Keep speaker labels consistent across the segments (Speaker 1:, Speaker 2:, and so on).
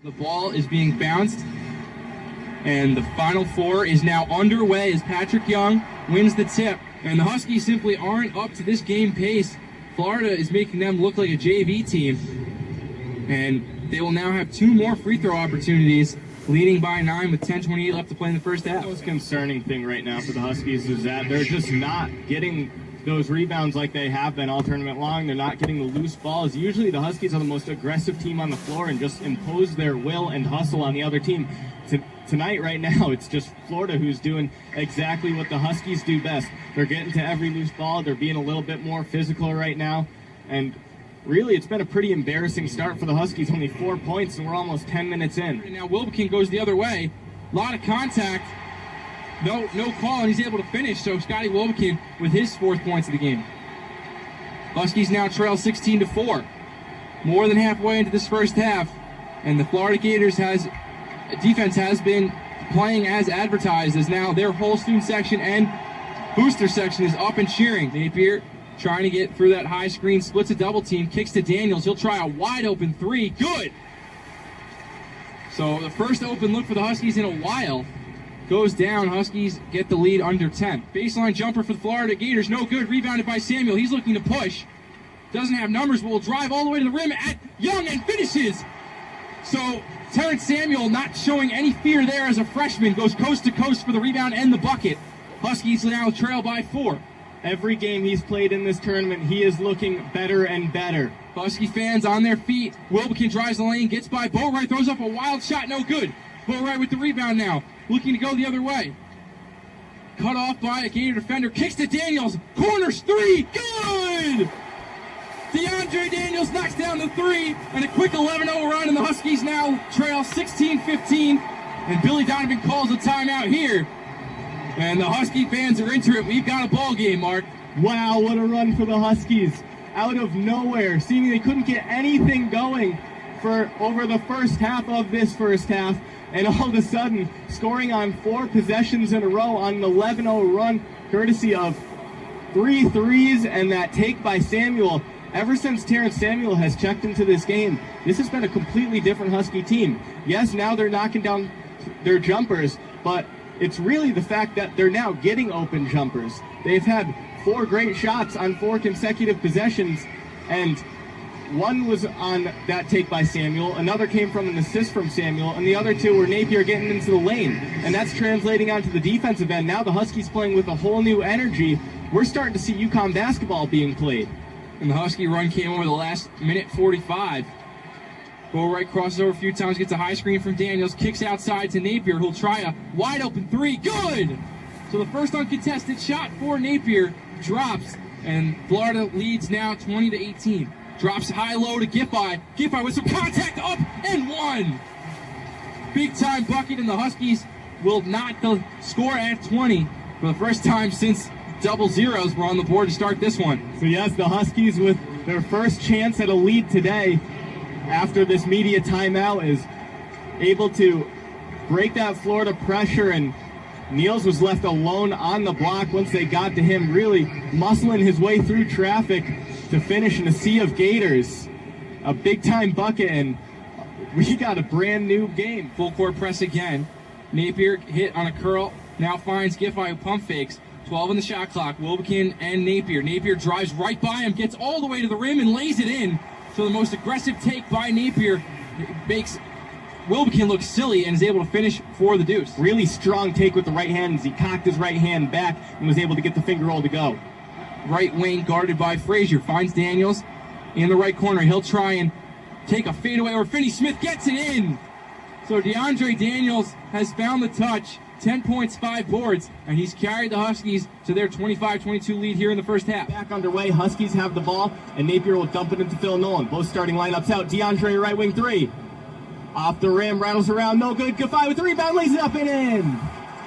Speaker 1: The ball is being bounced, and the Final Four is now underway as Patrick Young wins the tip. And the Huskies simply aren't up to this game pace. Florida is making them look like a JV team. And they will now have 2 more free throw opportunities, leading by 9 with 10:28 left to play in the first half.
Speaker 2: The most concerning thing right now for the Huskies is that they're just not getting those rebounds like they have been all tournament long. They're not getting the loose balls. Usually the Huskies are the most aggressive team on the floor and just impose their will and hustle on the other team. Tonight, right now, it's just Florida who's doing exactly what the Huskies do best. They're getting to every loose ball. They're being a little bit more physical right now. And really, it's been a pretty embarrassing start for the Huskies. Only 4 points, and we're almost 10 minutes in.
Speaker 1: And now Wilbekin goes the other way. A lot of contact. No call, and he's able to finish. So Scotty Wilbekin with his 4th points of the game. Huskies now trail 16-4. More than halfway into this first half. And the Florida Gators defense has been playing as advertised, as now their whole student section and booster section is up and cheering. Napier trying to get through that high screen, splits a double team, kicks to Daniels. He'll try a wide open 3. Good! So the first open look for the Huskies in a while goes down. Huskies get the lead under 10. Baseline jumper for the Florida Gators, no good. Rebounded by Samuel. He's looking to push. Doesn't have numbers, but will drive all the way to the rim at Young and finishes. So Terrence Samuel, not showing any fear there as a freshman, goes coast to coast for the rebound and the bucket. Huskies now trail by 4.
Speaker 2: Every game he's played in this tournament, he is looking better and better.
Speaker 1: Husky fans on their feet. Wilbekin drives the lane, gets by Boatwright, throws up a wild shot, no good. Boatwright with the rebound now, looking to go the other way. Cut off by a Gator defender, kicks to Daniels, corners 3, good! DeAndre Daniels knocks down the 3, and a quick 11-0 run, and the Huskies now trail 16-15, and Billy Donovan calls a timeout here. And the Husky fans are into it. We've got a ball game, Mark.
Speaker 2: Wow, what a run for the Huskies. Out of nowhere, seemingly couldn't get anything going for over the first half of this first half, and all of a sudden, scoring on 4 possessions in a row on an 11-0 run, courtesy of 3 threes and that take by Samuel. Ever since Terrence Samuel has checked into this game, this has been a completely different Husky team. Yes, now they're knocking down their jumpers, but it's really the fact that they're now getting open jumpers. They've had 4 great shots on 4 consecutive possessions, and one was on that take by Samuel, another came from an assist from Samuel, and the other 2 were Napier getting into the lane. And that's translating onto the defensive end. Now the Huskies playing with a whole new energy. We're starting to see UCONN basketball being played.
Speaker 1: And the Husky run came over the last minute 45. Boatwright crosses over a few times, gets a high screen from Daniels, kicks outside to Napier, who'll try a wide open 3. Good! So the first uncontested shot for Napier drops, and Florida leads now 20-18. Drops high-low to Giffey. Giffey with some contact, up and 1. Big-time bucket, and the Huskies will knot the score at 20 for the first time since double zeros were on the board to start this one.
Speaker 2: So yes, the Huskies with their first chance at a lead today after this media timeout is able to break that Florida pressure, and Niels was left alone on the block once they got to him, really muscling his way through traffic to finish in a sea of Gators. A big-time bucket, and we got a brand new game.
Speaker 1: Full court press again. Napier hit on a curl, now finds Giffey who pump fakes. 12 on the shot clock, Wilbekin and Napier. Napier drives right by him, gets all the way to the rim and lays it in. So the most aggressive take by Napier makes Wilbekin look silly and is able to finish for the deuce.
Speaker 2: Really strong take with the right hand as he cocked his right hand back and was able to get the finger roll to go.
Speaker 1: Right wing guarded by Frazier, finds Daniels in the right corner. He'll try and take a fadeaway, or Finney Smith gets it in. So DeAndre Daniels has found the touch. 10 points, 5 boards, and he's carried the Huskies to their 25-22 lead here in the first half.
Speaker 2: Back underway, Huskies have the ball, and Napier will dump it into Phil Nolan. Both starting lineups out. DeAndre right wing 3. Off the rim, rattles around, no good. Giffey with the rebound, lays it up and in.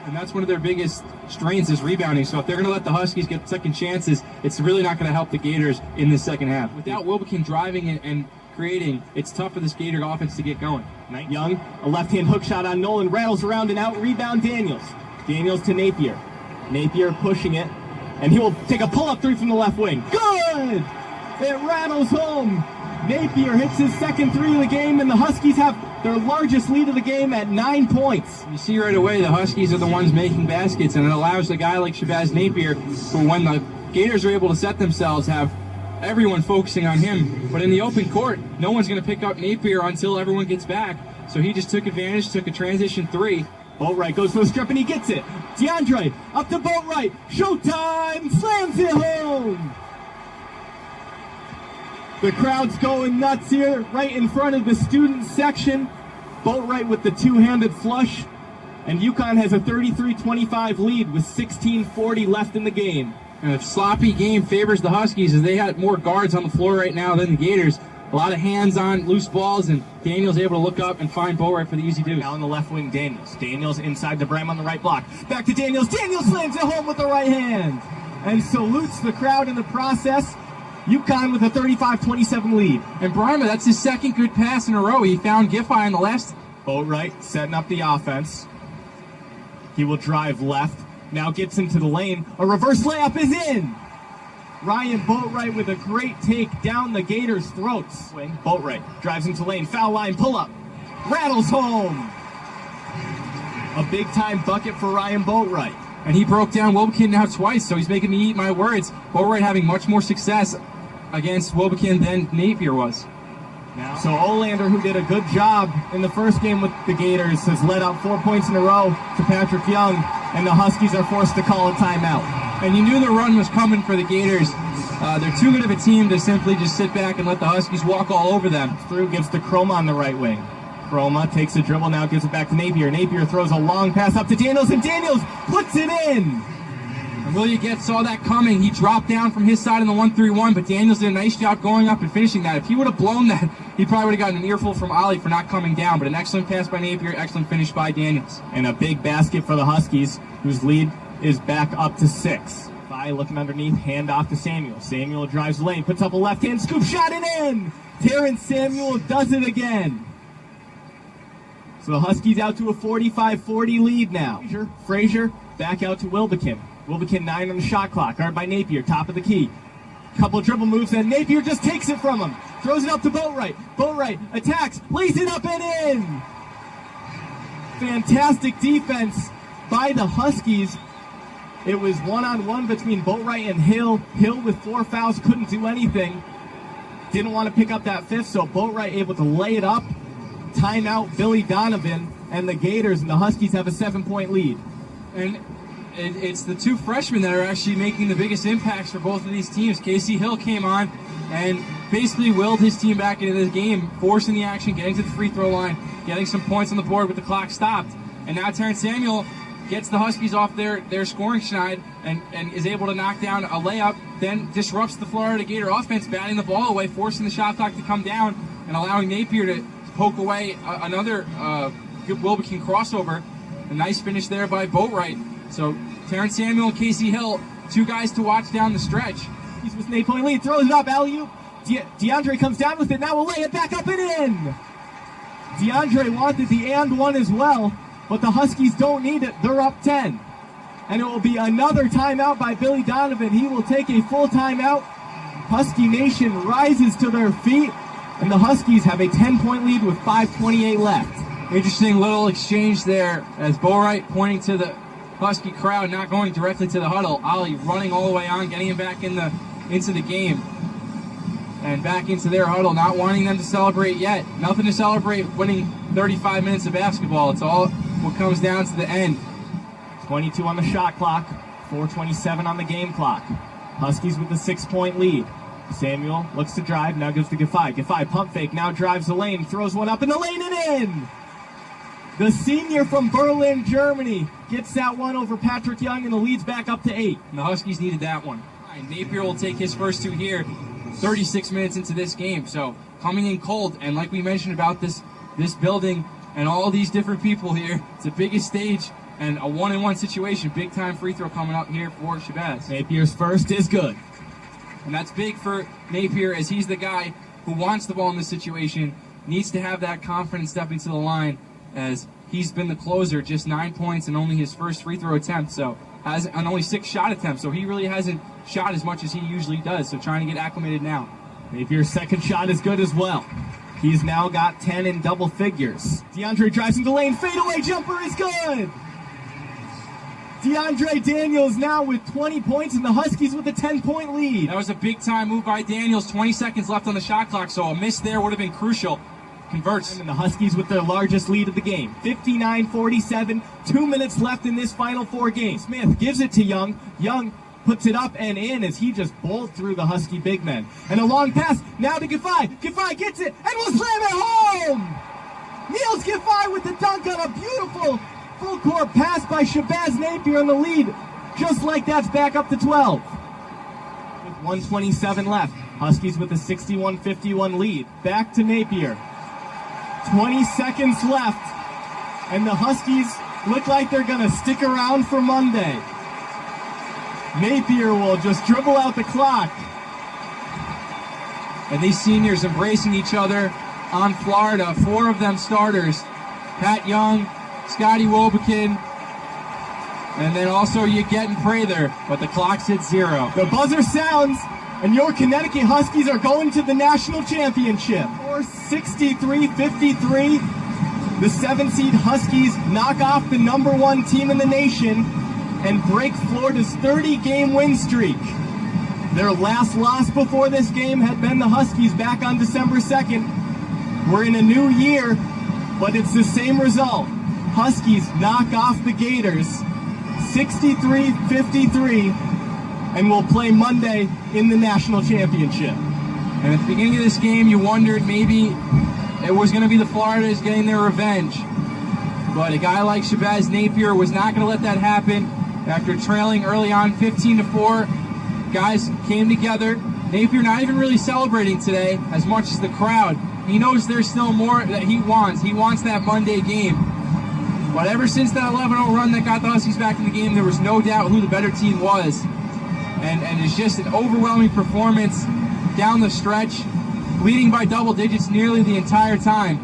Speaker 1: And that's one of their biggest strengths is rebounding. So if they're going to let the Huskies get second chances, it's really not going to help the Gators in the second half. Without Wilbekin driving and creating, it's tough for this Gator offense to get going.
Speaker 2: Young, a left-hand hook shot on Nolan, rattles around and out, rebound Daniels. Daniels to Napier. Napier pushing it, and he will take a pull-up 3 from the left wing. Good! It rattles home. Napier hits his second three of the game, and the Huskies have their largest lead of the game at 9 points.
Speaker 1: You see right away the Huskies are the ones making baskets, and it allows a guy like Shabazz Napier, who when the Gators are able to set themselves, have everyone focusing on him. But in the open court, no one's going to pick up Napier until everyone gets back. So he just took advantage, took a transition three.
Speaker 2: Boatwright goes for the strip, and he gets it. DeAndre up to Boatwright. Showtime! Slams it home! The crowd's going nuts here, right in front of the student section. Boatwright with the two-handed flush. And UConn has a 33-25 lead with 16:40 left in the game.
Speaker 1: And a sloppy game favors the Huskies as they had more guards on the floor right now than the Gators. A lot of hands on loose balls, and Daniels able to look up and find Boatwright for the easy deuce.
Speaker 2: Now on the left wing, Daniels. Daniels inside the brim on the right block. Back to Daniels. Daniels slams it home with the right hand and salutes the crowd in the process. UConn with a 35-27 lead.
Speaker 1: And Brima, that's his second good pass in a row. He found Giffey in the last.
Speaker 2: Boatwright setting up the offense. He will drive left. Now gets into the lane. A reverse layup is in. Ryan Boatwright with a great take down the Gators' throats. Boatwright drives into lane. Foul line pull up. Rattles home. A big time bucket for Ryan Boatwright.
Speaker 1: And he broke down Wilbekin now twice, so he's making me eat my words. Boatwright having much more success against Wilbekin than Napier was.
Speaker 2: So Olander, who did a good job in the first game with the Gators, has led up 4 points in a row to Patrick Young, and the Huskies are forced to call a timeout.
Speaker 1: And you knew the run was coming for the Gators. They're too good of a team to simply just sit back and let the Huskies walk all over them.
Speaker 2: Through, gives to Chroma on the right wing. Chroma takes a dribble, now gives it back to Napier. Napier throws a long pass up to Daniels, and Daniels puts it in!
Speaker 1: And Willie Getz saw that coming. He dropped down from his side in the 1-3-1, but Daniels did a nice job going up and finishing that. If he would have blown that, he probably would have gotten an earful from Ollie for not coming down. But an excellent pass by Napier, excellent finish by Daniels.
Speaker 2: And a big basket for the Huskies, whose lead is back up to 6. Fi looking underneath, hand off to Samuel. Samuel drives the lane, puts up a left-hand scoop shot and in! Terrence Samuel does it again. So the Huskies out to a 45-40 lead now. Frazier back out to Wilbekin. Wilbekin 9 on the shot clock, guarded by Napier, top of the key. Couple dribble moves, and Napier just takes it from him. Throws it up to Boatwright. Boatwright attacks, lays it up and in! Fantastic defense by the Huskies. It was one-on-one between Boatwright and Hill. Hill with 4 fouls couldn't do anything. Didn't want to pick up that fifth, so Boatwright able to lay it up. Timeout Billy Donovan, and the Gators and the Huskies have a 7-point lead.
Speaker 1: And it's the two freshmen that are actually making the biggest impacts for both of these teams. Casey Hill came on and basically willed his team back into the game, forcing the action, getting to the free throw line, getting some points on the board with the clock stopped. And now Terrence Samuel gets the Huskies off their scoring schneid and is able to knock down a layup, then disrupts the Florida Gator offense, batting the ball away, forcing the shot clock to come down, and allowing Napier to poke away another good Wilbekin crossover. A nice finish there by Boatwright. So Terrence Samuel and Casey Hill, two guys to watch down the stretch.
Speaker 2: He's with an 8-point lead, throws it up, alley-oop. DeAndre comes down with it, now will lay it back up and in. DeAndre wanted the and one as well, but the Huskies don't need it. They're up 10. And it will be another timeout by Billy Donovan. He will take a full timeout. Husky Nation rises to their feet, and the Huskies have a 10-point lead with 5:28 left.
Speaker 1: Interesting little exchange there as Boatwright pointing to the Husky crowd, not going directly to the huddle. Ollie running all the way on, getting him back into the game. And back into their huddle, not wanting them to celebrate yet. Nothing to celebrate winning 35 minutes of basketball. It's all what comes down to the end.
Speaker 2: 22 on the shot clock, 4:27 on the game clock. Huskies with a 6-point lead. Samuel looks to drive, now gives to Giffey. Giffey pump fake, now drives the lane, throws one up in the lane and in! The senior from Berlin, Germany, gets that one over Patrick Young, and the lead's back up to 8.
Speaker 1: And the Huskies needed that one. Napier will take his first two here, 36 minutes into this game. So coming in cold, and like we mentioned about this building and all these different people here, it's the biggest stage and a 1-on-1 situation. Big time free throw coming up here for Shabazz.
Speaker 2: Napier's first is good.
Speaker 1: And that's big for Napier, as he's the guy who wants the ball in this situation, needs to have that confidence stepping to the line, as he's been the closer, just 9 points and only his first free throw attempt, and only 6 shot attempts, so he really hasn't shot as much as he usually does, so trying to get acclimated now.
Speaker 2: Napier's second shot is good as well. He's now got 10 in double figures. DeAndre drives into the lane. Fadeaway jumper is good. DeAndre Daniels now with 20 points and the Huskies with a 10-point lead.
Speaker 1: That was a big-time move by Daniels. 20 seconds left on the shot clock, so a miss there would have been crucial. Converts.
Speaker 2: And the Huskies with their largest lead of the game. 59-47. 2 minutes left in this final 4 games. Smith gives it to Young. Young puts it up and in as he just bowled through the Husky big men. And a long pass now to Giffey. Giffey gets it and will slam it home! Niels Giffey with the dunk on a beautiful full-court pass by Shabazz Napier in the lead. Just like that's back up to 12. With 1:27 left. Huskies with a 61-51 lead. Back to Napier. 20 seconds left. And the Huskies look like they're going to stick around for Monday. Napier will just dribble out the clock.
Speaker 1: And these seniors embracing each other on Florida. 4 of them starters. Pat Young, Scotty Wobekin, and then also you get and Prather, but the clock's at 0.
Speaker 2: The buzzer sounds, and your Connecticut Huskies are going to the national championship. Or 63-53, the 7-seed Huskies knock off the #1 team in the nation and break Florida's 30-game win streak. Their last loss before this game had been the Huskies back on December 2nd. We're in a new year, but it's the same result. Huskies knock off the Gators 63-53 and will play Monday in the national championship.
Speaker 1: And at the beginning of this game, you wondered maybe it was going to be the Floridas getting their revenge. But a guy like Shabazz Napier was not going to let that happen. After trailing early on 15-4, guys came together. Napier not even really celebrating today as much as the crowd. He knows there's still more that he wants. He wants that Monday game. But ever since that 11-0 run that got the Huskies back in the game, there was no doubt who the better team was. And it's just an overwhelming performance down the stretch, leading by double digits nearly the entire time.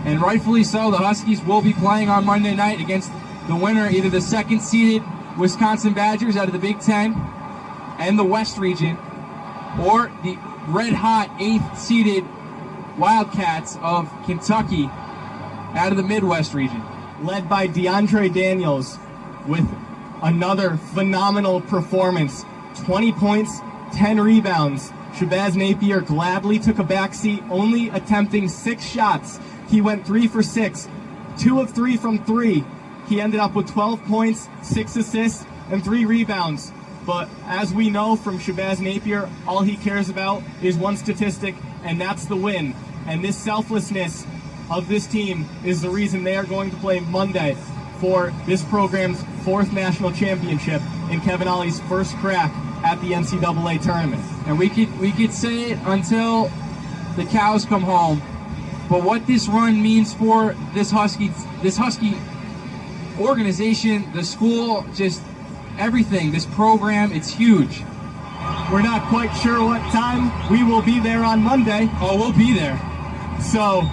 Speaker 1: And rightfully so, the Huskies will be playing on Monday night against the winner, either the second-seeded Wisconsin Badgers out of the Big Ten and the West region, or the red-hot 8th-seeded Wildcats of Kentucky out of the Midwest region.
Speaker 2: Led by DeAndre Daniels with another phenomenal performance. 20 points, 10 rebounds. Shabazz Napier gladly took a backseat, only attempting 6 shots. He went 3 for 6, 2 of 3 from 3. He ended up with 12 points, 6 assists, and 3 rebounds. But as we know from Shabazz Napier, all he cares about is one statistic, and that's the win. And this selflessness of this team is the reason they are going to play Monday for this program's 4th national championship in Kevin Ollie's first crack at the NCAA tournament.
Speaker 1: And we could say it until the cows come home, but what this run means for this Husky organization, the school, just everything, this program, it's huge.
Speaker 2: We're not quite sure what time we will be there on Monday.
Speaker 1: Oh, we'll be there.
Speaker 2: So,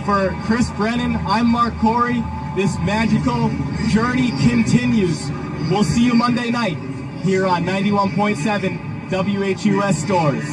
Speaker 2: for Chris Brennan, I'm Mark Corey. This magical journey continues. We'll see you Monday night here on 91.7 WHUS Stores.